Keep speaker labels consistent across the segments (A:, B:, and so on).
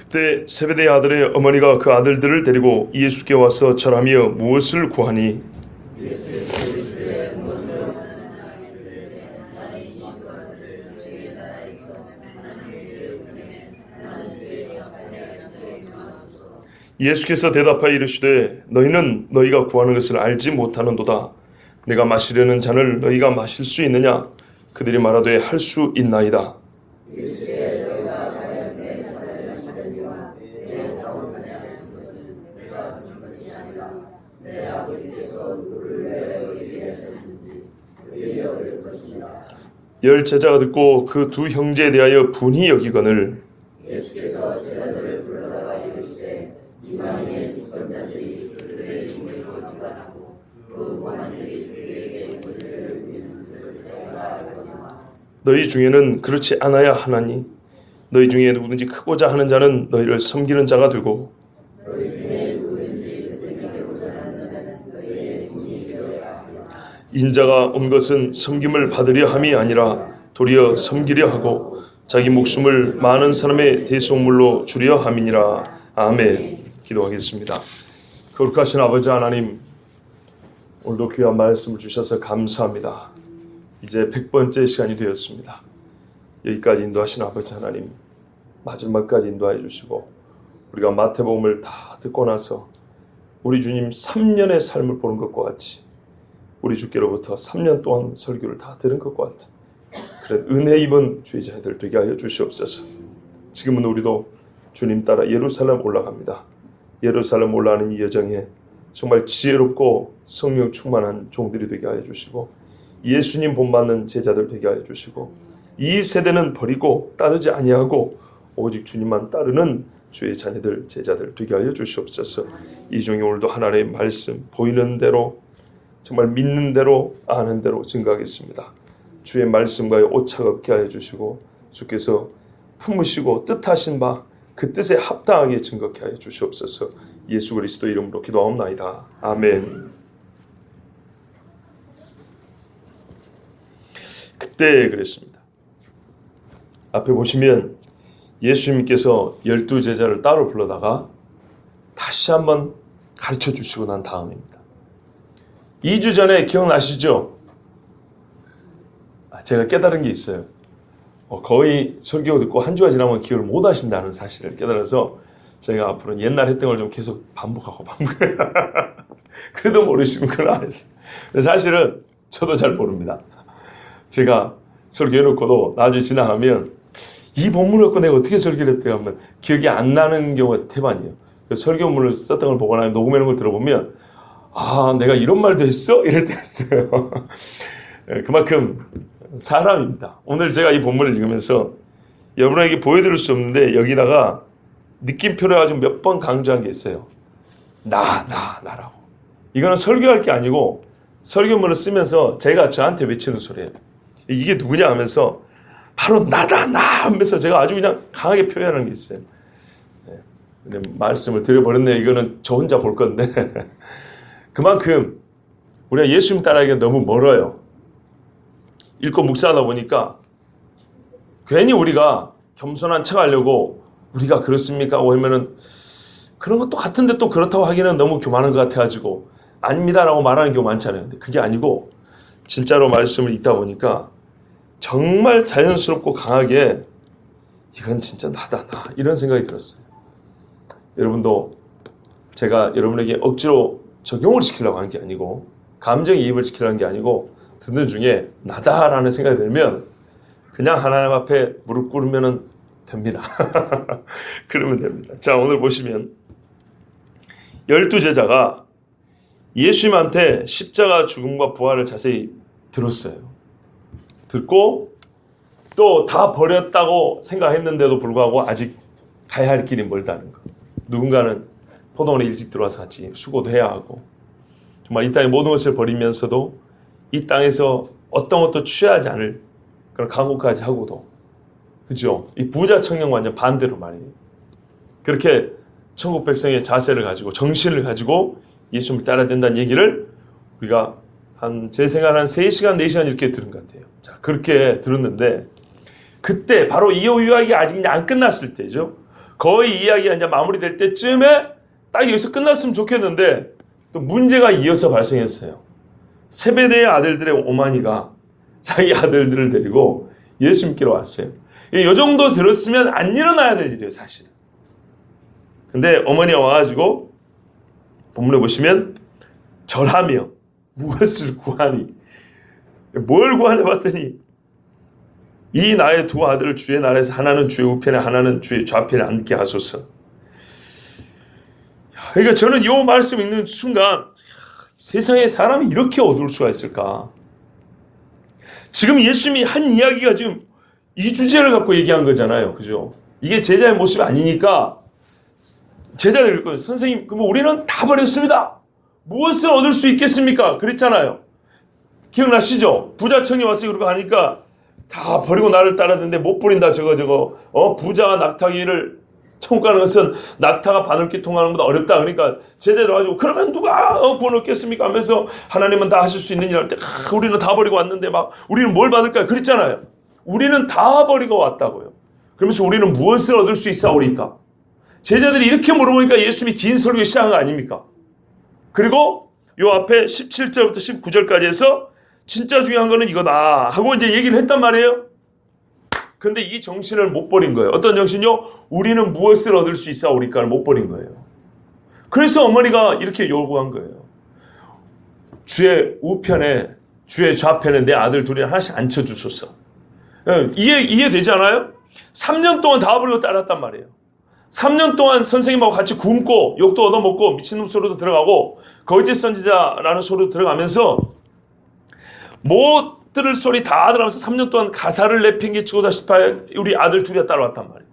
A: 그때 세베대의 아들의 어머니가 그 아들들을 데리고 예수께 와서 절하며 무엇을 구하니? 예수께서 대답하여 이르시되 너희는 너희가 구하는 것을 알지 못하는도다. 내가 마시려는 잔을 너희가 마실 수 있느냐? 그들이 말하되 할 수 있나이다. 열 제자가 듣고 그 두 형제에 대하여 분이 여기거늘
B: 예수께서 제자들을 불러다가 이르시되 이방인의 주권자들이 그들의 힘을 거짓말하고 그 원한들이 그들에게 권세를 부리는 줄을 내가 알거니와
A: 너희 중에는 그렇지 않아야 하나니 너희 중에 누구든지 크고자 하는 자는 너희를 섬기는 자가 되고
B: 너희 중에 누구든지 그들에게 되고자 하는 자는 너희의 종이 되어야 하리라.
A: 인자가 온 것은 섬김을 받으려 함이 아니라 도리어 섬기려 하고 자기 목숨을 많은 사람의 대속물로 주려 함이니라. 아멘. 기도하겠습니다. 거룩하신 아버지 하나님, 오늘도 귀한 말씀을 주셔서 감사합니다. 이제 100번째 시간이 되었습니다. 여기까지 인도하신 아버지 하나님, 마지막까지 인도해 주시고 우리가 마태복음을 다 듣고 나서 우리 주님 3년의 삶을 보는 것과 같이 우리 주께로부터 3년 동안 설교를 다 들은 것과 같은 그런 은혜 입은 주의 자녀들 되게 하여 주시옵소서. 지금은 우리도 주님 따라 예루살렘 올라갑니다. 예루살렘 올라가는 이 여정에 정말 지혜롭고 성령 충만한 종들이 되게 하여 주시고 예수님 본받는 제자들 되게 하여 주시고 이 세대는 버리고 따르지 아니하고 오직 주님만 따르는 주의 자녀들 제자들 되게 하여 주시옵소서. 이 중에 오늘도 하나님의 말씀 보이는 대로 정말 믿는 대로 아는 대로 증거하겠습니다. 주의 말씀과의 오차가 없게 하여 주시고 주께서 품으시고 뜻하신 바 그 뜻에 합당하게 증거케 하여 주시옵소서. 예수 그리스도 이름으로 기도하옵나이다. 아멘. 그때 그랬습니다. 앞에 보시면 예수님께서 12제자를 따로 불러다가 다시 한번 가르쳐 주시고 난 다음입니다. 2주 전에 기억나시죠? 제가 깨달은 게 있어요. 거의 설교 듣고 한 주가 지나면 기억을 못 하신다는 사실을 깨달아서 제가 앞으로 옛날 했던 걸 좀 계속 반복하고 그래도 모르시는구나 했어요. 사실은 저도 잘 모릅니다. 제가 설교해놓고도 나중에 지나가면 이 본문을 갖고 내가 어떻게 설교를 했다고 하면 기억이 안 나는 경우가 대반이에요. 설교문을 썼던 걸 보거나 녹음해놓은 걸 들어보면 아, 내가 이런 말도 했어? 이럴 때가 있어요. 그만큼 사람입니다. 오늘 제가 이 본문을 읽으면서 여러분에게 보여드릴 수 없는데 여기다가 느낌표를 가지고 몇 번 강조한 게 있어요. 나라고. 이거는 설교할 게 아니고 설교문을 쓰면서 제가 저한테 외치는 소리예요. 이게 누구냐 하면서 바로 나다 나 하면서 제가 아주 그냥 강하게 표현하는 게 있어요. 근데 말씀을 드려버렸네. 이거는 저 혼자 볼 건데 그만큼 우리가 예수님 따라가기가 너무 멀어요. 읽고 묵상하다 보니까 괜히 우리가 겸손한 척 하려고 우리가 그렇습니까? 하고 하면은 그런 것도 같은데 또 그렇다고 하기는 너무 교만한 것 같아가지고 아닙니다라고 말하는 경우 많잖아요. 근데 그게 아니고 진짜로 말씀을 읽다 보니까 정말 자연스럽고 강하게 이건 진짜 나다 나 이런 생각이 들었어요. 여러분도 제가 여러분에게 억지로 적용을 시키려고 하는 게 아니고 감정이입을 시키려는 게 아니고 듣는 중에 나다라는 생각이 들면 그냥 하나님 앞에 무릎 꿇으면 됩니다. 그러면 됩니다. 자, 오늘 보시면 12제자가 예수님한테 십자가 죽음과 부활을 자세히 들었어요. 듣고 또 다 버렸다고 생각했는데도 불구하고 아직 가야 할 길이 멀다는 거. 누군가는 포도원에 일찍 들어와서 같이 수고도 해야 하고 정말 이 땅의 모든 것을 버리면서도 이 땅에서 어떤 것도 취하지 않을 그런 각오까지 하고도 그죠? 이 부자 청년 완전 반대로 말이에요. 그렇게 천국 백성의 자세를 가지고 정신을 가지고 예수님을 따라야 된다는 얘기를 우리가 제 생각은 한 3시간, 4시간 이렇게 들은 것 같아요. 자, 그렇게 들었는데 그때 바로 이 요약이 아직 안 끝났을 때죠. 거의 이야기가 이제 마무리될 때쯤에 딱 여기서 끝났으면 좋겠는데 또 문제가 이어서 발생했어요. 세베대의 아들들의 오마니가 자기 아들들을 데리고 예수님께로 왔어요. 이 정도 들었으면 안 일어나야 될 일이에요, 사실. 근데 어머니가 와가지고 본문에 보시면 절하며 무엇을 구하니? 뭘 구하냐 봤더니 이 나의 두 아들을 주의 나라에서 하나는 주의 우편에 하나는 주의 좌편에 앉게 하소서. 그러니까 저는 이 말씀 읽는 순간 세상에 사람이 이렇게 어두울 수가 있을까? 지금 예수님이 한 이야기가 지금 이 주제를 갖고 얘기한 거잖아요. 그죠? 이게 제자의 모습이 아니니까 제자들이 그럴 거예요. 선생님, 그럼 우리는 다 버렸습니다. 무엇을 얻을 수 있겠습니까? 그랬잖아요. 기억나시죠? 부자청이 와서 그러고 하니까 다 버리고 나를 따랐는데 못 버린다 저거 부자가 낙타기를 천국 가는 것은 낙타가 바늘기 통하는 것보다 어렵다. 그러니까 제자들 가지고 그러면 누가 구원 얻겠습니까? 하면서 하나님은 다 하실 수 있는 일 할 때 우리는 다 버리고 왔는데 막 우리는 뭘 받을까요? 그랬잖아요. 우리는 다 버리고 왔다고요. 그러면서 우리는 무엇을 얻을 수 있사오리까? 제자들이 이렇게 물어보니까 예수님이 긴 설교 시작한 거 아닙니까? 그리고 요 앞에 17절부터 19절까지 해서 진짜 중요한 거는 이거다 하고 이제 얘기를 했단 말이에요. 근데 이 정신을 못 버린 거예요. 어떤 정신이요? 우리는 무엇을 얻을 수 있사오리까를 못 버린 거예요. 그래서 어머니가 이렇게 요구한 거예요. 주의 우편에 주의 좌편에 내 아들 둘이 하나씩 앉혀주소서. 이해되지 않아요? 3년 동안 다 버리고 따랐단 말이에요. 3년 동안 선생님하고 같이 굶고 욕도 얻어먹고 미친놈 소리도 들어가고 거짓 선지자라는 소리도 들어가면서 못 들을 소리 다 들으면서 3년 동안 가사를 내팽개치고 다시 우리 아들 둘이가 따라왔단 말이에요.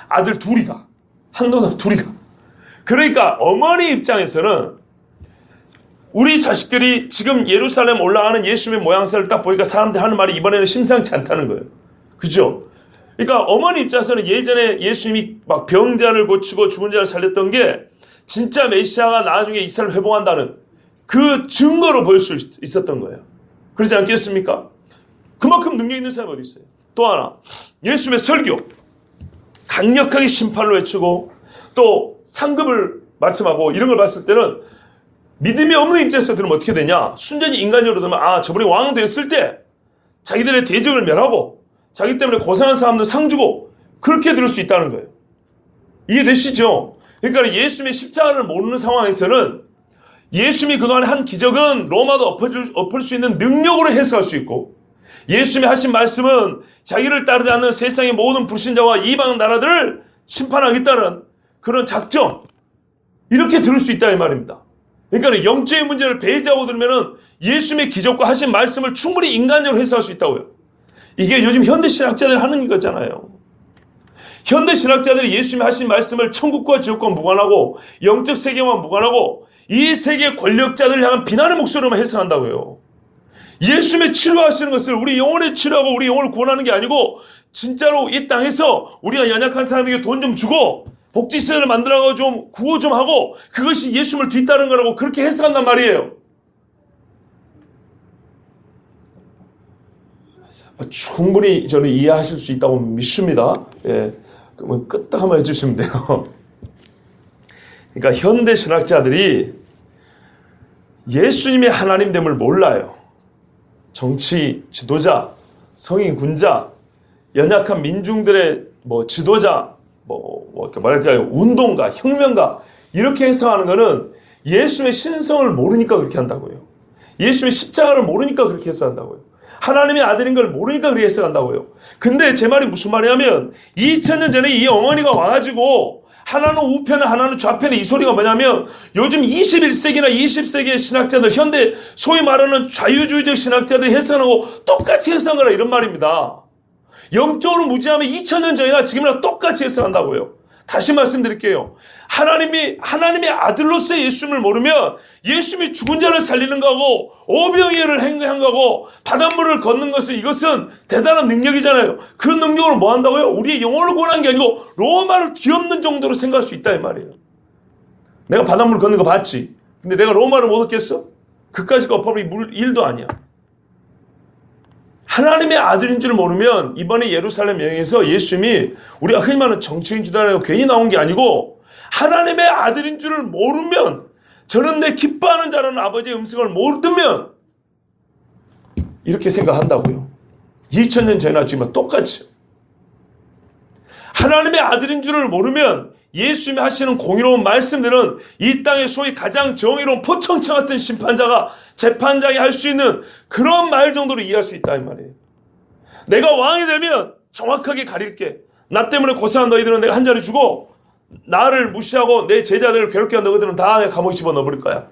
A: 아들 둘이가. 한동안 둘이가. 그러니까 어머니 입장에서는 우리 자식들이 지금 예루살렘 올라가는 예수님의 모양새를 딱 보니까 사람들이 하는 말이 이번에는 심상치 않다는 거예요. 그죠? 그러니까 어머니 입장에서는 예전에 예수님이 막 병자를 고치고 죽은 자를 살렸던 게 진짜 메시아가 나중에 이스라엘을 회복한다는 그 증거로 보일 수 있었던 거예요. 그렇지 않겠습니까? 그만큼 능력 있는 사람이 어디 있어요? 또 하나, 예수님의 설교 강력하게 심판을 외치고 또 상급을 말씀하고 이런 걸 봤을 때는 믿음이 없는 입장에서 들으면 어떻게 되냐? 순전히 인간적으로 들으면 저번에 왕 됐을 때 자기들의 대적을 멸하고 자기 때문에 고생한 사람들 상 주고 그렇게 들을 수 있다는 거예요. 이해되시죠? 그러니까 예수님의 십자가를 모르는 상황에서는 예수님이 그동안 한 기적은 로마도 엎을 수 있는 능력으로 해석할 수 있고 예수님이 하신 말씀은 자기를 따르지 않는 세상의 모든 불신자와 이방 나라들을 심판하겠다는 그런 작정 이렇게 들을 수 있다 이 말입니다. 그러니까 영적인 문제를 배제하고 들으면 예수님의 기적과 하신 말씀을 충분히 인간적으로 해석할 수 있다고요. 이게 요즘 현대신학자들이 하는 거잖아요. 현대신학자들이 예수님이 하신 말씀을 천국과 지옥과 무관하고 영적 세계와 무관하고 이 세계 권력자들을 향한 비난의 목소리로만 해석한다고요. 예수님의 치료하시는 것을 우리 영혼을 치료하고 우리 영혼을 구원하는 게 아니고 진짜로 이 땅에서 우리가 연약한 사람에게 돈 좀 주고 복지시설을 만들어서 좀 구호 좀 하고 그것이 예수님을 뒤따르는 거라고 그렇게 해석한단 말이에요. 충분히 저는 이해하실 수 있다고 믿습니다. 예, 그러면 끄떡 한번 해주시면 돼요. 그러니까 현대 신학자들이 예수님의 하나님됨을 몰라요. 정치 지도자, 성인 군자, 연약한 민중들의 지도자, 뭐랄까요, 운동가, 혁명가 이렇게 해석하는 것은 예수님의 신성을 모르니까 그렇게 한다고요. 예수님의 십자가를 모르니까 그렇게 해석한다고요. 하나님의 아들인 걸 모르니까 그렇게 해석한다고요. 근데 제 말이 무슨 말이냐면 2000년 전에 이 어머니가 와가지고 하나는 우편에 하나는 좌편에 이 소리가 뭐냐면 요즘 21세기나 20세기의 신학자들 현대 소위 말하는 자유주의적 신학자들이 해석하고 똑같이 해석하라 이런 말입니다. 영적으로 무지하면 2000년 전이나 지금이나 똑같이 해석한다고요. 다시 말씀드릴게요. 하나님의 아들로서의 예수님을 모르면 예수님이 죽은 자를 살리는 거하고 오병이어를 행한 거하고 바닷물을 걷는 것은 이것은 대단한 능력이잖아요. 그 능력을 뭐 한다고요? 우리의 영혼을 구원한 게 아니고 로마를 뒤엎는 정도로 생각할 수 있다 이 말이에요. 내가 바닷물 걷는 거 봤지. 근데 내가 로마를 못 얻겠어? 그까짓 거 법이 일도 아니야. 하나님의 아들인 줄 모르면 이번에 예루살렘 여행에서 예수님이 우리가 흔히 말하는 정치인 주단이라고 괜히 나온 게 아니고 하나님의 아들인 줄을 모르면 저는 내 기뻐하는 자라는 아버지의 음성을 모르면 이렇게 생각한다고요. 2000년 전이나 지금은 똑같이. 하나님의 아들인 줄을 모르면 예수님이 하시는 공의로운 말씀들은 이 땅의 소위 가장 정의로운 포청청 같은 심판자가 재판장이 할 수 있는 그런 말 정도로 이해할 수 있다 이 말이에요. 내가 왕이 되면 정확하게 가릴게. 나 때문에 고생한 너희들은 내가 한 자리 주고 나를 무시하고 내 제자들을 괴롭게 한 너희들은 다 내가 감옥에 집어넣어버릴 거야.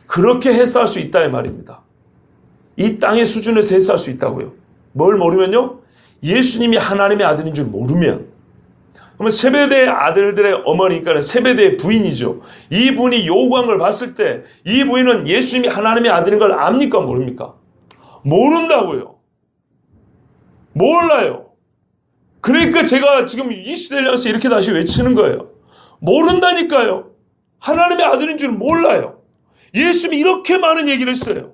A: 그렇게 해석할 수 있다 이 말입니다. 이 땅의 수준에서 해석할 수 있다고요. 뭘 모르면요? 예수님이 하나님의 아들인 줄 모르면. 그러면 세베대의 아들들의 어머니니까 세베대의 부인이죠. 이 분이 요구한 걸 봤을 때 이 부인은 예수님이 하나님의 아들인 걸 압니까 모릅니까? 모른다고요. 몰라요. 그러니까 제가 지금 이 시대를 향해서 이렇게 다시 외치는 거예요. 모른다니까요. 하나님의 아들인 줄 몰라요. 예수님이 이렇게 많은 얘기를 했어요.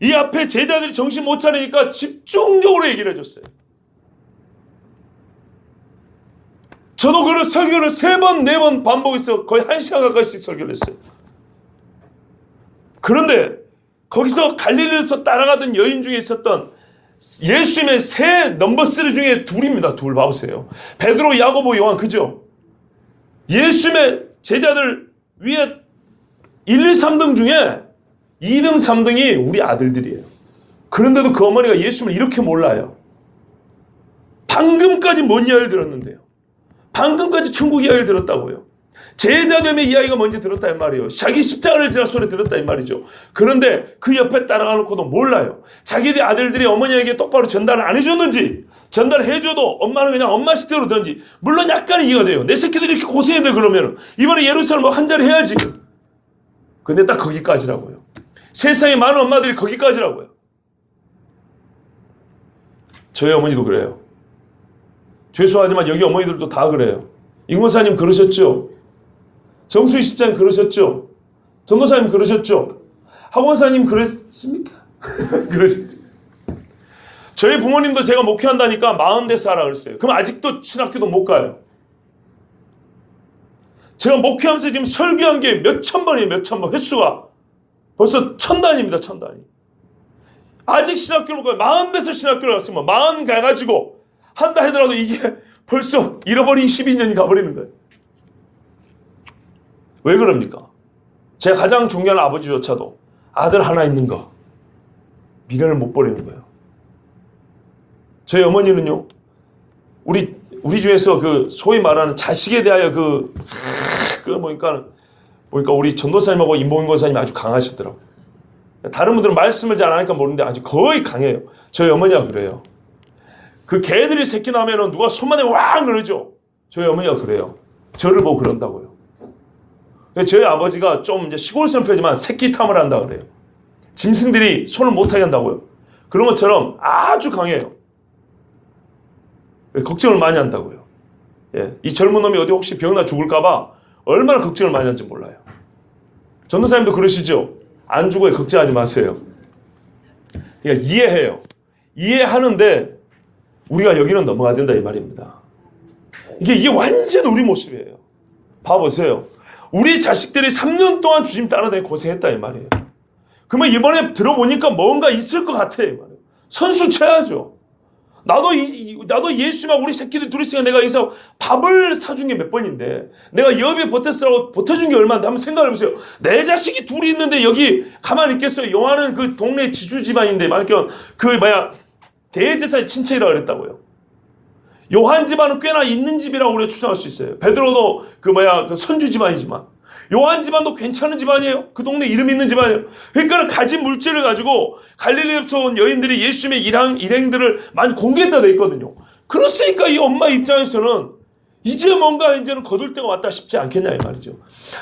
A: 이 앞에 제자들이 정신 못 차리니까 집중적으로 얘기를 해줬어요. 저도 그런 설교를 3번, 4번 반복해서 거의 1시간 가까이씩 설교를 했어요. 그런데 거기서 갈릴리에서 따라가던 여인 중에 있었던 예수님의 세 넘버 3 중에 둘입니다. 둘 봐보세요. 베드로, 야고보, 요한 그죠? 예수님의 제자들 위에 1, 2, 3등 중에 2등, 3등이 우리 아들들이에요. 그런데도 그 어머니가 예수님을 이렇게 몰라요. 방금까지 뭔 이야기를 들었는데요. 방금까지 천국 이야기를 들었다고요. 제자됨의 이야기가 먼저 들었다 이 말이에요. 자기 십자가를 지라 소리 들었다 이 말이죠. 그런데 그 옆에 따라가놓고도 몰라요. 자기들 아들들이 어머니에게 똑바로 전달을 안 해줬는지 전달을 해줘도 엄마는 그냥 엄마 식대로 든지 물론 약간 이해가 돼요. 내 새끼들이 이렇게 고생해야 그러면 이번에 예루살렘 한 자리 해야지. 근데 딱 거기까지라고요. 세상에 많은 엄마들이 거기까지라고요. 저희 어머니도 그래요. 죄송하지만 여기 어머니들도 다 그래요. 임원사님 그러셨죠? 정수희 집사님 그러셨죠? 전도사님 그러셨죠? 학원사님 그랬습니까? 그러셨죠? 저희 부모님도 제가 목회한다니까 40대서 하라 그랬어요. 그럼 아직도 신학교도 못 가요. 제가 목회하면서 지금 설교한 게 몇천 번이에요. 몇천 번. 횟수가 벌써 1000단위입니다. 1000단위. 아직 신학교를 못 가요. 40대서 신학교를 갔으면 40 가가지고 한다 하더라도 이게 벌써 잃어버린 12년이 가버리는 거예요. 왜 그럽니까? 제가 가장 존경하는 아버지조차도 아들 하나 있는 거 미련을 못 버리는 거예요. 저희 어머니는요, 우리 중에서 그 소위 말하는 자식에 대하여 보니까 우리 전도사님하고 임봉인 권사님이 아주 강하시더라고요. 다른 분들은 말씀을 잘 안 하니까 모르는데 아주 거의 강해요. 저희 어머니가 그래요. 그 개들이 새끼 나면은 누가 손만에 왕 그러죠. 저희 어머니가 그래요. 저를 보고 그런다고요. 저희 아버지가 좀 이제 시골스러운 편이지만 새끼 탐을 한다 그래요. 짐승들이 손을 못하게 한다고요. 그런 것처럼 아주 강해요. 걱정을 많이 한다고요. 예, 이 젊은 놈이 어디 혹시 병나 죽을까봐 얼마나 걱정을 많이 하는지 몰라요. 전도사님도 그러시죠? 안 죽어요. 걱정하지 마세요. 그러니까 이해해요. 이해하는데 우리가 여기는 넘어가야 된다 이 말입니다. 이게 완전 우리 모습이에요. 봐보세요. 우리 자식들이 3년 동안 주님 따라다니고 고생했다 이 말이에요. 그러면 이번에 들어보니까 뭔가 있을 것 같아 이 말이에요. 선수 쳐야죠. 나도 예수님하고 우리 새끼들 둘이 있으니까 내가 여기서 밥을 사준 게 몇 번인데 내가 여비에 보태쓰라고 보태준 게 얼마인데 한번 생각을 해보세요. 내 자식이 둘이 있는데 여기 가만히 있겠어요. 요한은 그 동네 지주 집안인데 대제사의 친척이라고 그랬다고요. 요한 집안은 꽤나 있는 집이라고 우리가 추정할 수 있어요. 베드로도 그 선주 집안이지만 요한 집안도 괜찮은 집안이에요. 그 동네 이름 있는 집안이에요. 그러니까 가진 물질을 가지고 갈릴리에서 온 여인들이 예수님의 일행들을 많이 공개했다 돼 있거든요. 그렇으니까 이 엄마 입장에서는 이제 뭔가 이제는 거둘 때가 왔다 싶지 않겠냐 이 말이죠.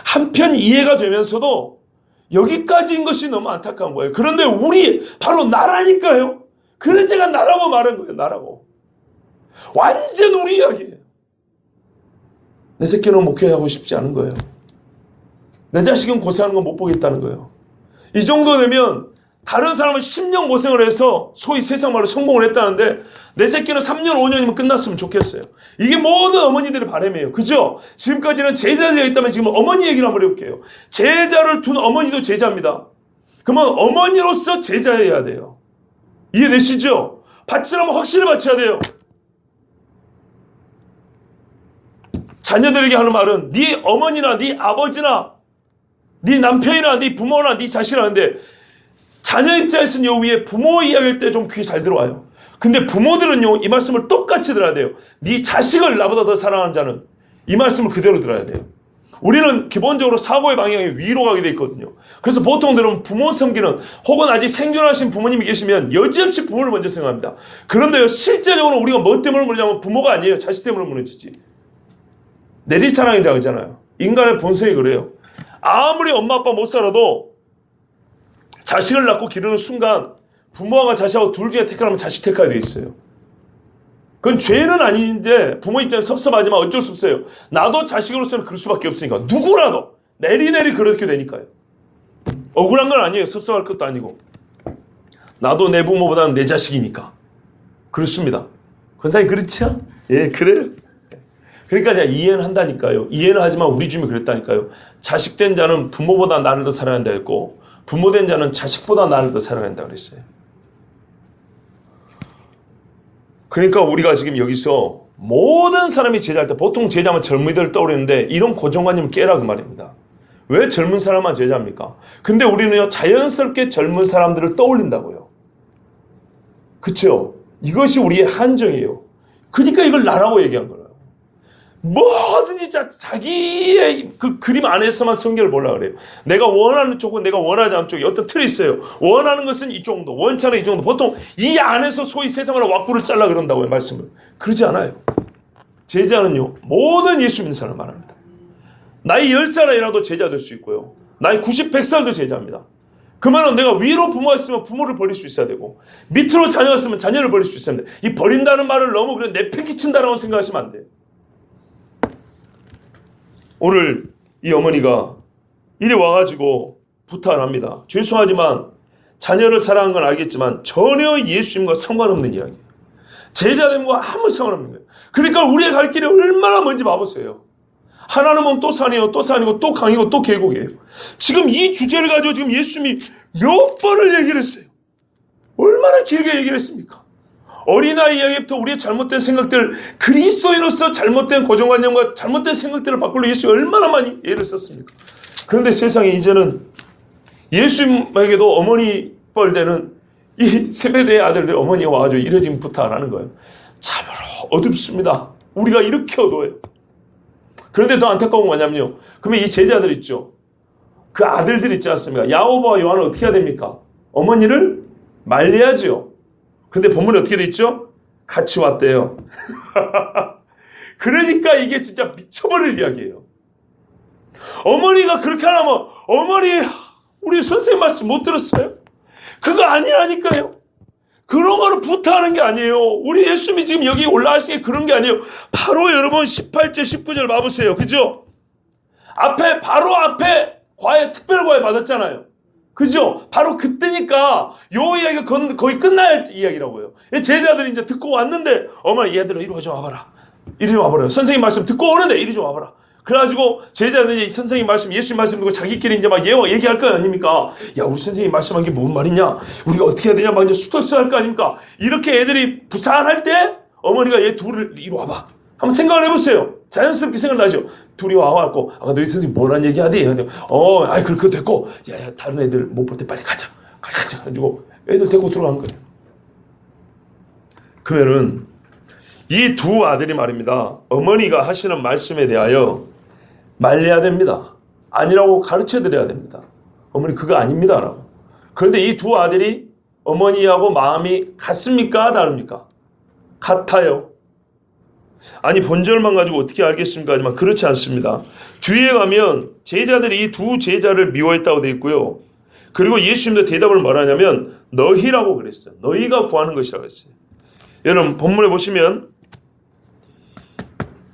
A: 한편 이해가 되면서도 여기까지인 것이 너무 안타까운 거예요. 그런데 우리 바로 나라니까요. 그래서 제가 나라고 말한 거예요. 나라고. 완전 우리 이야기예요. 내 새끼는 목회하고 싶지 않은 거예요. 내 자식은 고생하는 거 못 보겠다는 거예요. 이 정도 되면 다른 사람은 10년 고생을 해서 소위 세상 말로 성공을 했다는데 내 새끼는 3년 5년이면 끝났으면 좋겠어요. 이게 모든 어머니들의 바람이에요. 그죠? 지금까지는 제자들이 있다면 지금 어머니 얘기를 한번 해볼게요. 제자를 둔 어머니도 제자입니다. 그러면 어머니로서 제자여야 돼요. 이해되시죠? 바치라면 확실히 바쳐야 돼요. 자녀들에게 하는 말은 네 어머니나 네 아버지나 네 남편이나 네 부모나 네 자식이라는데 자녀 입장에서는 요 위에 부모 이야기할 때 좀 귀에 잘 들어와요. 근데 부모들은요 이 말씀을 똑같이 들어야 돼요. 네 자식을 나보다 더 사랑하는 자는 이 말씀을 그대로 들어야 돼요. 우리는 기본적으로 사고의 방향이 위로 가게 돼 있거든요. 그래서 보통들은 부모 섬기는 혹은 아직 생존하신 부모님이 계시면 여지없이 부모를 먼저 생각합니다. 그런데요 실제적으로 우리가 뭐 때문에 무너지냐면 부모가 아니에요. 자식 때문에 무너지지. 내리사랑의 자잖아요. 인간의 본성이 그래요. 아무리 엄마 아빠 못 살아도 자식을 낳고 기르는 순간 부모와 자식하고 둘 중에 택하라면 자식 택하게 돼 있어요. 그건 죄는 아닌데 부모 입장에서 섭섭하지만 어쩔 수 없어요. 나도 자식으로서는 그럴 수밖에 없으니까. 누구라도 내리내리 그렇게 되니까요. 억울한 건 아니에요. 섭섭할 것도 아니고. 나도 내 부모보다는 내 자식이니까. 그렇습니다. 권사님 그렇죠? 예, 그래요. 그러니까 제가 이해는 한다니까요. 이해는 하지만 우리 주님이 그랬다니까요. 자식된 자는 부모보다 나를 더 사랑한다 했고 부모된 자는 자식보다 나를 더 사랑한다 그랬어요. 그러니까 우리가 지금 여기서 모든 사람이 제자할 때 보통 제자면 젊은이들 떠오르는데 이런 고정관념을 깨라 그 말입니다. 왜 젊은 사람만 제자입니까? 근데 우리는요 자연스럽게 젊은 사람들을 떠올린다고요. 그렇죠? 이것이 우리의 한정이에요. 그러니까 이걸 나라고 얘기한 거예요. 뭐든지 자기의 그 그림 안에서만 성경을 보려고 그래요. 내가 원하는 쪽은 내가 원하지 않는 쪽이 어떤 틀이 있어요. 원하는 것은 이 정도, 원치 않은 이 정도. 보통 이 안에서 소위 세상을 왁구를 잘라 그런다고요, 말씀을. 그러지 않아요. 제자는요, 모든 예수 믿는 사람을 말합니다. 나이 10살이라도 제자 될 수 있고요. 나이 90, 100살도 제자입니다. 그러면 내가 위로 부모가 있으면 부모를 버릴 수 있어야 되고 밑으로 자녀가 있으면 자녀를 버릴 수 있어야 됩니다. 이 버린다는 말을 너무 그냥 내팽개친다라고 생각하시면 안 돼요. 오늘 이 어머니가 이리 와가지고 부탁을 합니다. 죄송하지만 자녀를 사랑한 건 알겠지만 전혀 예수님과 상관없는 이야기예요. 제자됨과 아무 상관없는 거예요. 그러니까 우리의 갈 길이 얼마나 먼지 봐보세요. 하나는 보면 또 산이요, 또 산이고, 또 강이고, 또 계곡이에요. 지금 이 주제를 가지고 지금 예수님이 몇 번을 얘기를 했어요. 얼마나 길게 얘기를 했습니까? 어린아이 이야기부터 우리의 잘못된 생각들, 그리스도인으로서 잘못된 고정관념과 잘못된 생각들을 바꾸려 예수님이 얼마나 많이 예를 썼습니까? 그런데 세상에 이제는 예수님에게도 어머니 뻘되는 이 세베대의 아들들 어머니가 와가지고 이러진 부탁을 하는 거예요. 참으로 어둡습니다. 우리가 이렇게 어두워요. 그런데 더 안타까운 건 뭐냐면요. 그러면 이 제자들 있죠. 그 아들들 있지 않습니까? 야고보와 요한은 어떻게 해야 됩니까? 어머니를 말려야죠. 근데 본문에 어떻게 돼 있죠? 같이 왔대요. 그러니까 이게 진짜 미쳐버릴 이야기예요. 어머니가 그렇게 하려면 어머니 우리 선생님 말씀 못 들었어요? 그거 아니라니까요. 그런 거는 부탁하는 게 아니에요. 우리 예수님이 지금 여기 올라가신 게 그런 게 아니에요. 바로 여러분 18절 19절 봐보세요. 그죠? 바로 앞에 과외 특별과외 받았잖아요. 그죠? 바로 그때니까 요 이야기가 거의 끝나야 할 이야기라고요. 제자들이 이제 듣고 왔는데 어머니 얘들아 이리 좀 와봐라. 이리 좀 와봐라. 선생님 말씀 듣고 오는데 이리 좀 와봐라. 그래가지고 제자들이 선생님 말씀, 예수님 말씀 듣고 자기끼리 이제 막 얘기할 거 아닙니까? 야, 우리 선생님 말씀한 게 뭔 말이냐? 우리가 어떻게 해야 되냐? 막 이제 수탈수할 거 아닙니까? 이렇게 애들이 부산할 때 어머니가 얘 둘을 이리 와봐. 한번 생각을 해보세요. 자연스럽게 생각나죠? 둘이 와갖고, 아까 너희 선생님 뭐란 얘기 하디? 아이, 그렇게 됐고, 야, 다른 애들 못 볼 때 빨리 가자. 가자. 가지고 애들 데리고 들어간 거예요. 그러면은, 이 두 아들이 말입니다. 어머니가 하시는 말씀에 대하여 말려야 됩니다. 아니라고 가르쳐 드려야 됩니다. 어머니 그거 아닙니다. 라고. 그런데 이 두 아들이 어머니하고 마음이 같습니까? 다릅니까? 같아요. 아니 본절만 가지고 어떻게 알겠습니까? 하지만 그렇지 않습니다. 뒤에 가면 제자들이 이 두 제자를 미워했다고 되어 있고요. 그리고 예수님도 대답을 뭐라냐면 너희라고 그랬어요. 너희가 구하는 것이라고 했어요. 여러분 본문에 보시면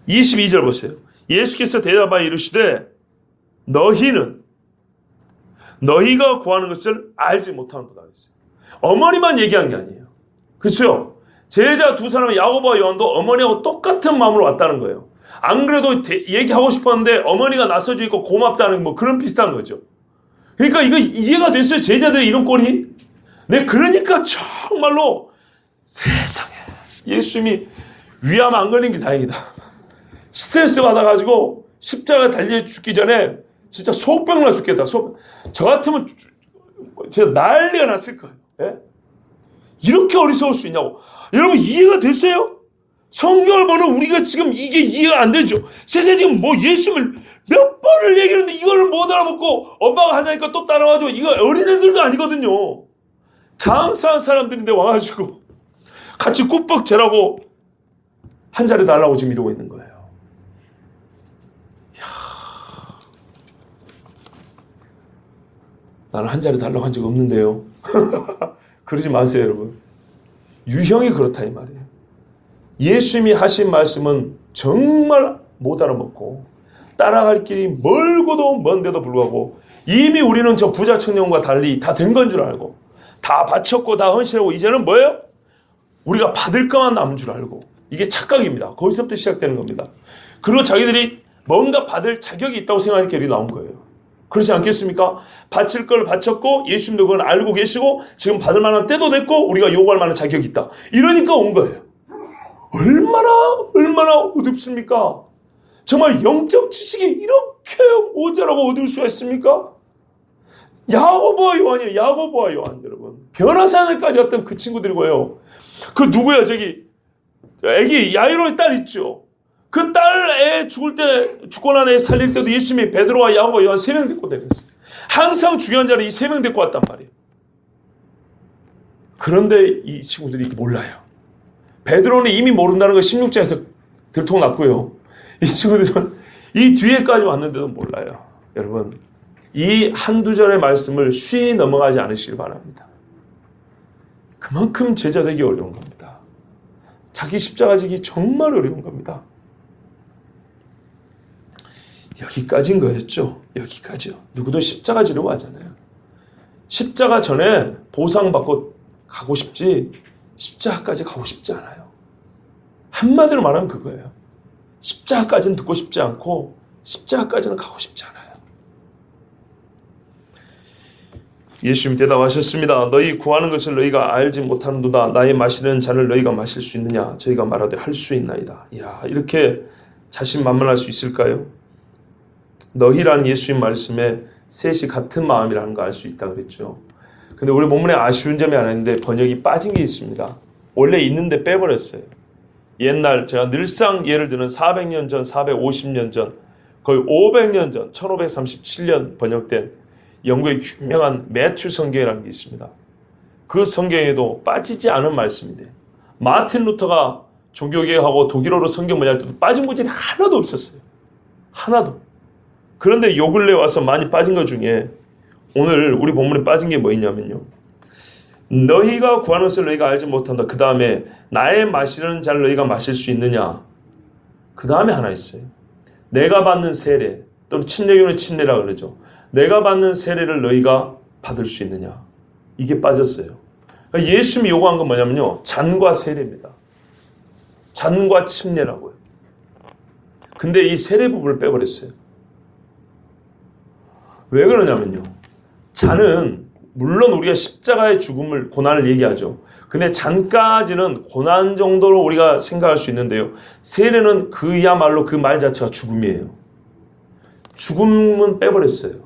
A: 22절 보세요. 예수께서 대답하여 이르시되 너희는 너희가 구하는 것을 알지 못하는도다 그랬어요. 어머니만 얘기한 게 아니에요. 그렇죠? 제자 두 사람 야고보와 요한도 어머니하고 똑같은 마음으로 왔다는 거예요. 안 그래도 얘기하고 싶었는데 어머니가 나서주니까 고맙다는 뭐 그런 비슷한 거죠. 그러니까 이거 이해가 됐어요. 제자들의 이런 꼴이. 네, 그러니까 정말로 세상에 예수님이 위암 안 걸린 게 다행이다. 스트레스 받아가지고 십자가 달려 죽기 전에 진짜 속병 나 죽겠다. 저 같으면 진짜 난리가 났을 거예요. 예? 이렇게 어리석을 수 있냐고. 여러분 이해가 됐어요? 성경을 보는 우리가 지금 이게 이해가 안 되죠. 세상에 지금 뭐 예수님을 몇 번을 얘기하는데 이거를 못 알아먹고 엄마가 하자니까 또 따라와줘. 이거 어린애들도 아니거든요. 장사한 사람들인데 와가지고 같이 꾹뻑 재라고 한 자리 달라고 지금 이러고 있는 거예요. 이야, 나는 한 자리 달라고 한 적 없는데요. 그러지 마세요, 여러분. 유형이 그렇다 이 말이에요. 예수님이 하신 말씀은 정말 못 알아먹고 따라갈 길이 멀고도 먼데도 불구하고 이미 우리는 저 부자 청년과 달리 다 된 건 줄 알고 다 바쳤고 다 헌신하고 이제는 뭐예요? 우리가 받을 것만 남은 줄 알고 이게 착각입니다. 거기서부터 시작되는 겁니다. 그리고 자기들이 뭔가 받을 자격이 있다고 생각하는 길이 나온 거예요. 그렇지 않겠습니까? 바칠 걸 바쳤고 예수님도 그걸 알고 계시고 지금 받을 만한 때도 됐고 우리가 요구할 만한 자격이 있다. 이러니까 온 거예요. 얼마나 어둡습니까? 정말 영적 지식이 이렇게 모자라고 어두울 수가 있습니까? 야고보와 요한이에요. 야고보와 요한 여러분. 변화산을까지 갔던 그 친구들이고요. 그 누구야 저기 애기 야이로의 딸 있죠. 그 딸 애 죽을 때 죽고 난 애 살릴 때도 예수님이 베드로와 야고보 요한 3명 데리고 다녔어요. 항상 중요한 자를 이 3명 데리고 왔단 말이에요. 그런데 이 친구들이 몰라요. 베드로는 이미 모른다는 걸 16장에서 들통났고요. 이 친구들은 이 뒤에까지 왔는데도 몰라요. 여러분 이 한두 절의 말씀을 쉬이 넘어가지 않으시길 바랍니다. 그만큼 제자 되기 어려운 겁니다. 자기 십자가 지기 정말 어려운 겁니다. 여기까지인 거였죠. 여기까지요. 누구도 십자가 지려고 하잖아요. 십자가 전에 보상받고 가고 싶지 십자가까지 가고 싶지 않아요. 한마디로 말하면 그거예요. 십자가까지는 듣고 싶지 않고 십자가까지는 가고 싶지 않아요. 예수님이 대답하셨습니다. 너희 구하는 것을 너희가 알지 못하는도다. 나의 마시는 잔을 너희가 마실 수 있느냐? 저희가 말하되 할 수 있나이다. 이야, 이렇게 자신만만할 수 있을까요? 너희라는 예수님 말씀에 셋이 같은 마음이라는 거 알 수 있다 그랬죠. 근데 우리 본문에 아쉬운 점이 하나 있는데 번역이 빠진 게 있습니다. 원래 있는데 빼버렸어요. 옛날 제가 늘상 예를 드는 400년 전, 450년 전, 거의 500년 전, 1537년 번역된 영국의 유명한 매튜 성경이라는 게 있습니다. 그 성경에도 빠지지 않은 말씀인데 마틴 루터가 종교개혁하고 독일어로 성경 번역할 때도 빠진 구절이 하나도 없었어요. 하나도. 그런데 요 근래 와서 많이 빠진 것 중에 오늘 우리 본문에 빠진 게 뭐 있냐면요. 너희가 구하는 것을 너희가 알지 못한다. 그 다음에 나의 마시는 잔을 너희가 마실 수 있느냐. 그 다음에 하나 있어요. 내가 받는 세례 또는 침례교는 침례라 그러죠. 내가 받는 세례를 너희가 받을 수 있느냐. 이게 빠졌어요. 그러니까 예수님이 요구한 건 뭐냐면요. 잔과 세례입니다. 잔과 침례라고요. 근데 이 세례 부분을 빼버렸어요. 왜 그러냐면요. 잔은 물론 우리가 십자가의 죽음을 고난을 얘기하죠. 근데 잔까지는 고난 정도로 우리가 생각할 수 있는데요. 세례는 그야말로 그 말 자체가 죽음이에요. 죽음은 빼버렸어요.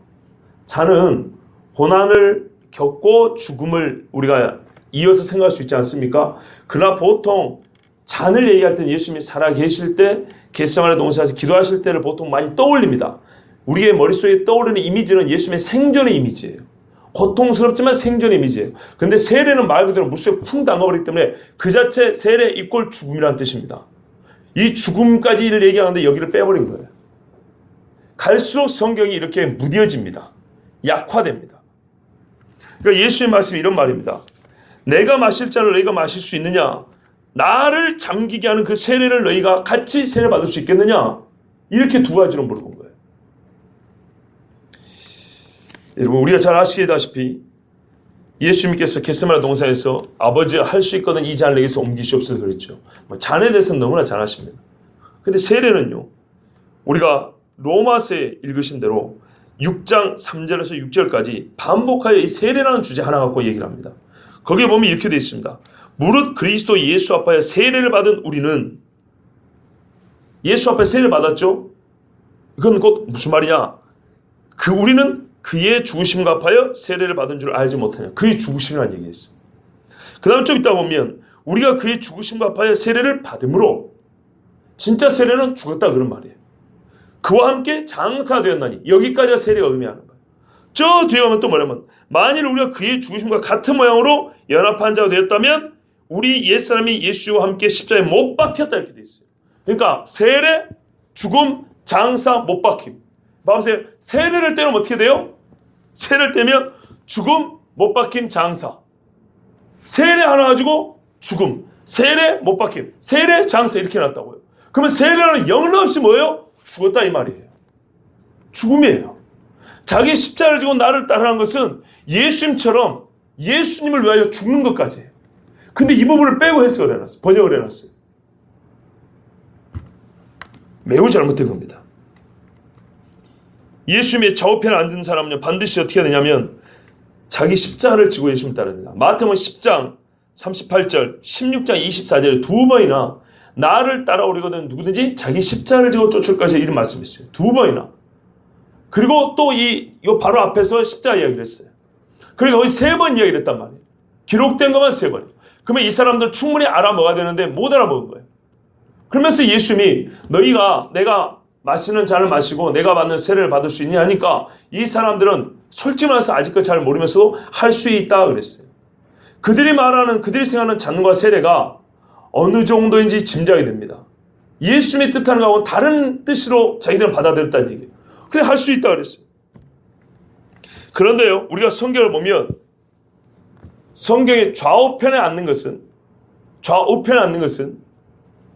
A: 잔은 고난을 겪고 죽음을 우리가 이어서 생각할 수 있지 않습니까? 그러나 보통 잔을 얘기할 때는 예수님이 살아계실 때 겟세마네 동산에서 기도하실 때를 보통 많이 떠올립니다. 우리의 머릿속에 떠오르는 이미지는 예수님의 생전의 이미지예요. 고통스럽지만 생전의 이미지예요. 근데 세례는 말 그대로 물속에 쿵 담가버리기 때문에 그 자체 세례 이꼴 죽음이라는 뜻입니다. 이 죽음까지를 얘기하는데 여기를 빼버린 거예요. 갈수록 성경이 이렇게 무뎌집니다. 약화됩니다. 그러니까 예수의 말씀이 이런 말입니다. 내가 마실 잔을 너희가 마실 수 있느냐? 나를 잠기게 하는 그 세례를 너희가 같이 세례 받을 수 있겠느냐? 이렇게 두 가지로 물어본 거예요. 여러분, 우리가 잘 아시다시피 예수님께서 겟세마네 동산에서 아버지가 할 수 있거든 이 잔을 내게서 옮기시옵소서 그랬죠. 잔에 대해서는 너무나 잘 아십니다. 근데 세례는요, 우리가 로마서에 읽으신 대로 6장 3절에서 6절까지 반복하여 이 세례라는 주제 하나 갖고 얘기를 합니다. 거기에 보면 이렇게 되어 있습니다. 무릇 그리스도 예수 앞하여 세례를 받은 우리는, 예수 앞에 세례를 받았죠? 이건 곧 무슨 말이냐? 우리는 그의 죽으심과 합하여 세례를 받은 줄 알지 못하냐. 그의 죽으심이라는 얘기였어요. 그 다음 좀 이따 보면 우리가 그의 죽으심과 합하여 세례를 받음으로, 진짜 세례는 죽었다 그런 말이에요. 그와 함께 장사되었나니, 여기까지가 세례가 의미하는 거예요. 저 뒤에 가면 또 뭐냐면, 만일 우리가 그의 죽으심과 같은 모양으로 연합한 자가 되었다면 우리 옛사람이 예수와 함께 십자가에 못 박혔다 이렇게 돼 있어요. 그러니까 세례, 죽음, 장사, 못 박힘. 봐보세요. 세례를 떼면 어떻게 돼요? 세례를 떼면 죽음, 못 박힘, 장사. 세례 하나 가지고 죽음, 세례, 못 박힘, 세례, 장사 이렇게 해놨다고요. 그러면 세례는 영락없이 뭐예요? 죽었다 이 말이에요. 죽음이에요. 자기 십자가를 지고 나를 따르는 것은 예수님처럼 예수님을 위하여 죽는 것까지예요. 근데 이 부분을 빼고 해석을 해놨어요. 번역을 해놨어요. 매우 잘못된 겁니다. 예수님의 좌우편에 앉은 사람은요, 반드시 어떻게 해야 되냐면 자기 십자가를 지고 예수님 따릅니다. 마태복음 10장 38절, 16장 24절에 두 번이나 나를 따라오려거든 누구든지 자기 십자가를 지고 쫓을 것이라 이런 말씀이 있어요. 두 번이나. 그리고 또 이거 바로 앞에서 십자가 이야기를 했어요. 그러니까 거의 세 번 이야기를 했단 말이에요. 기록된 것만 세 번이에요. 그러면 이 사람들 충분히 알아먹어야 되는데 못 알아먹은 거예요. 그러면서 예수님이 너희가 내가 마시는 잔을 마시고 내가 받는 세례를 받을 수 있냐 하니까 이 사람들은 솔직히 말해서 아직까지 잘 모르면서도 할 수 있다 그랬어요. 그들이 말하는, 그들이 생각하는 잔과 세례가 어느 정도인지 짐작이 됩니다. 예수님의 뜻하는 것하고는 다른 뜻으로 자기들은 받아들였다는 얘기예요. 그래 할 수 있다 그랬어요. 그런데요, 우리가 성경을 보면 성경의 좌우편에 앉는 것은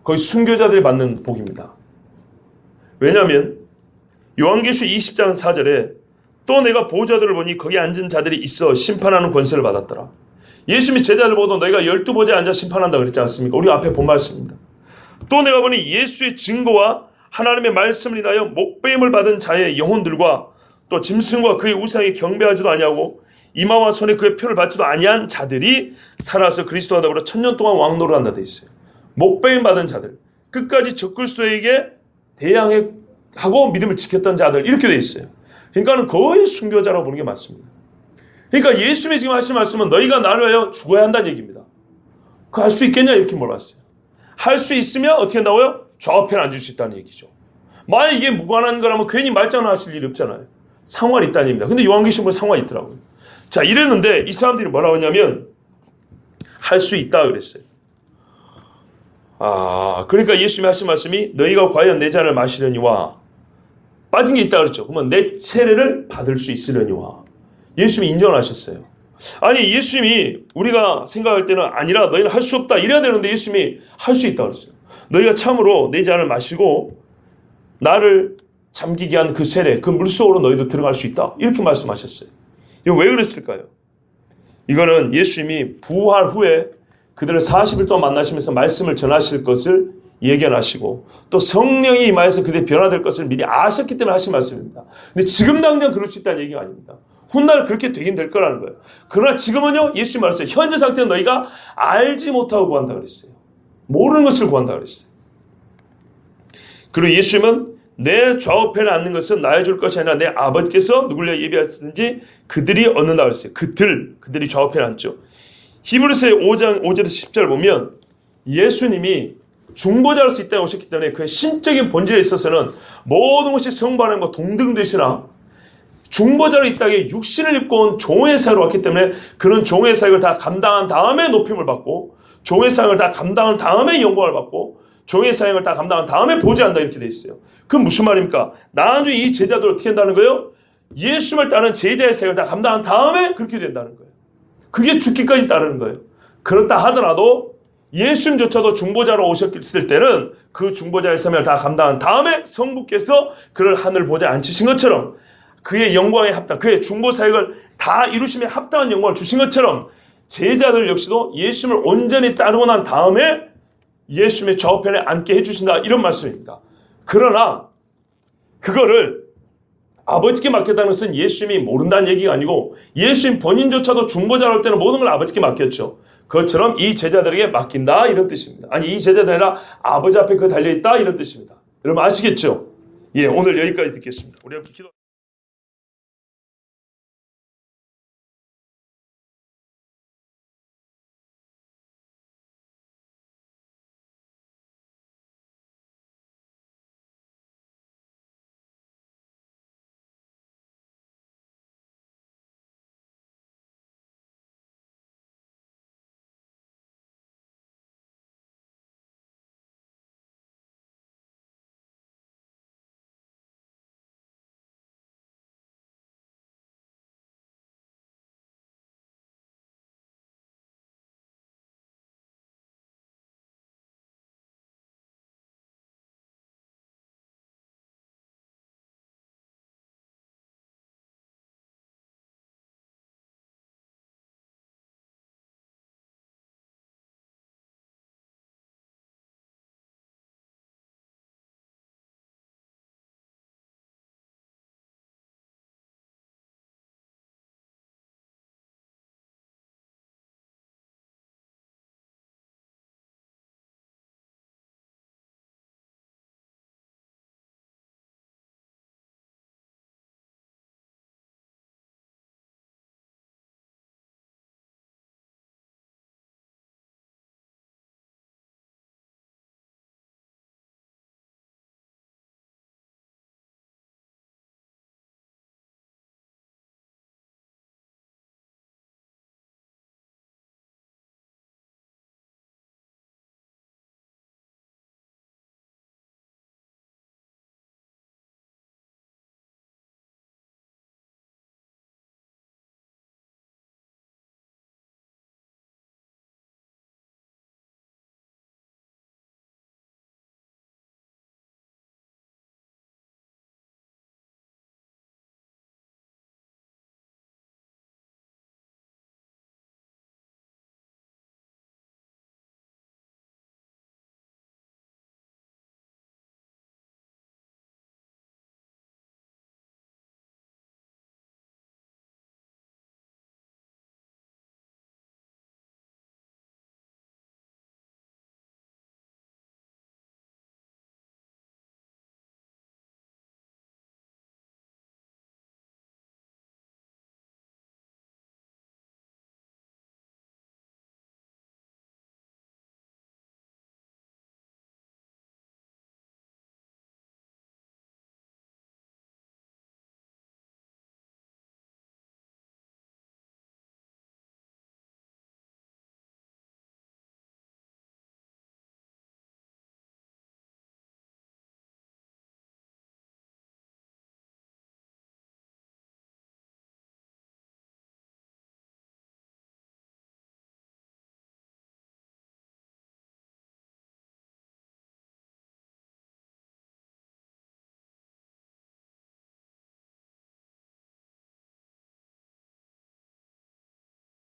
A: 거의 순교자들이 받는 복입니다. 왜냐하면 요한계시록 20장 4절에 또 내가 보좌들을 보니 거기 앉은 자들이 있어 심판하는 권세를 받았더라. 예수님이 제자들 보고 너희가 12보좌에 앉아 심판한다 그랬지 않습니까? 우리 앞에 본 말씀입니다. 또 내가 보니 예수의 증거와 하나님의 말씀을 인하여 목배임을 받은 자의 영혼들과 또 짐승과 그의 우상에 경배하지도 아니하고 이마와 손에 그의 표를 받지도 아니한 자들이 살아서 그리스도와 더불어 1000년 동안 왕노를 한다 돼 있어요. 목배임 받은 자들, 끝까지 적그리스도에게 대항하고 믿음을 지켰던 자들 이렇게 돼 있어요. 그러니까는 거의 순교자라고 보는 게 맞습니다. 그러니까 예수님이 지금 하신 말씀은 너희가 나를 위하여 죽어야 한다는 얘기입니다. 그거 할 수 있겠냐 이렇게 물어봤어요. 할 수 있으면 어떻게 한다고요? 좌우편에 앉을 수 있다는 얘기죠. 만약 이게 무관한 거라면 괜히 말장난하실 일이 없잖아요. 상관이 있다는 얘기입니다. 근데 요한계시록에 상관이 있더라고요. 자, 이랬는데 이 사람들이 뭐라고 하냐면 할 수 있다 그랬어요. 그러니까 예수님이 하신 말씀이 너희가 과연 내 잔을 마시려니와 빠진 게 있다 그랬죠. 그러면 내 세례를 받을 수 있으려니와 예수님이 인정을 하셨어요. 아니 예수님이 우리가 생각할 때는 아니라 너희는 할 수 없다 이래야 되는데 예수님이 할 수 있다 그랬어요. 너희가 참으로 내 잔을 마시고 나를 잠기게 한 그 세례, 그 물속으로 너희도 들어갈 수 있다 이렇게 말씀하셨어요. 이거 왜 그랬을까요? 이거는 예수님이 부활 후에 그들을 40일 동안 만나시면서 말씀을 전하실 것을 예견하시고 또 성령이 임하여서 그들이 변화될 것을 미리 아셨기 때문에 하신 말씀입니다. 근데 지금 당장 그럴 수 있다는 얘기가 아닙니다. 훗날 그렇게 되긴 될 거라는 거예요. 그러나 지금은요, 예수님 말했어요. 현재 상태는 너희가 알지 못하고 구한다 그랬어요. 모르는 것을 구한다 그랬어요. 그리고 예수님은 내 좌우편에 앉는 것은 나의 줄 것이 아니라 내 아버지께서 누구를 예비하셨는지 그들이 얻는다 그랬어요. 그들이 좌우편에 앉죠. 히브리서 5장 5절에서 10절 보면 예수님이 중보자로서 이 땅에 오셨기 때문에 그의 신적인 본질에 있어서는 모든 것이 성부하나님과 동등되시나 중보자로 이 땅에 육신을 입고 온 종의 사역을 왔기 때문에 그런 종의 사역을 다 감당한 다음에 높임을 받고 종의 사역을 다 감당한 다음에 영광을 받고 종의 사역을 다 감당한 다음에 보좌한다 이렇게 돼 있어요. 그럼 무슨 말입니까? 나중에 이 제자들 어떻게 한다는 거예요? 예수님을 따르는 제자의 사역을 다 감당한 다음에 그렇게 된다는 거예요. 그게 죽기까지 따르는 거예요. 그렇다 하더라도 예수님조차도 중보자로 오셨을 때는 그 중보자의 사명을 다 감당한 다음에 성부께서 그를 하늘 보좌에 앉히신 것처럼 그의 영광에 합당, 그의 중보 사역을 다 이루심에 합당한 영광을 주신 것처럼 제자들 역시도 예수님을 온전히 따르고 난 다음에 예수님의 좌우편에 앉게 해주신다, 이런 말씀입니다. 그러나 그거를 아버지께 맡겼다는 것은 예수님이 모른다는 얘기가 아니고 예수님 본인조차도 중보자로 할 때는 모든 걸 아버지께 맡겼죠. 그것처럼 이 제자들에게 맡긴다, 이런 뜻입니다. 아니, 이 제자들이 아니라 아버지 앞에 그 달려있다, 이런 뜻입니다. 여러분 아시겠죠? 예, 오늘 여기까지 듣겠습니다. 우리 함께 기도.